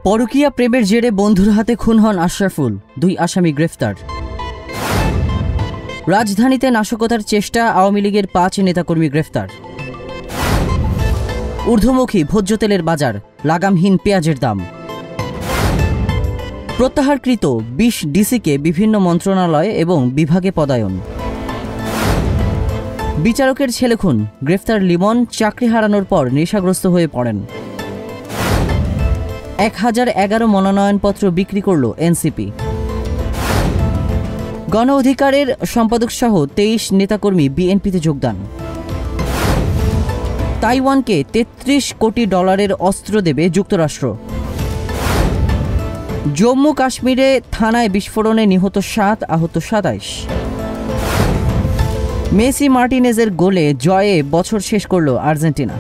পরকীয়া প্রেমের জেরে বন্ধুর হাতে খুন হন আশরাফুল, 2 আসামি গ্রেফতার। রাজধানীতে নাশকতার চেষ্টা, আওয়ামী লীগের 5 নেতাকর্মী গ্রেফতার। ঊর্ধ্বমুখী ভোজ্য তেলের বাজার, লাগামহীন পেঁয়াজের দাম। প্রত্যাহারকৃত 20 ডিসিকে বিভিন্ন মন্ত্রণালয় এবং বিভাগে পদায়ন। বিচারকের ছেলে খুন, গ্রেফতার লিমন, চাকরি হারানোর পর নেশাগ্রস্ত হয়ে পড়েন। 1011 মনোনয়নপত্র বিক্রি করল এনসিপি। গণ অধিকারের সম্পাদকসহ 23 নেতাকর্মী বিএনপিতে যোগদান। তাইওয়ানকে $33 কোটি অস্ত্র দেবে যুক্তরাষ্ট্র। জম্মু কাশ্মীরে থানায় বিস্ফোরণে নিহত 7, আহত 27। মেসি মার্টিনেজের গোলে জয়ে বছর শেষ করল আর্জেন্টিনা।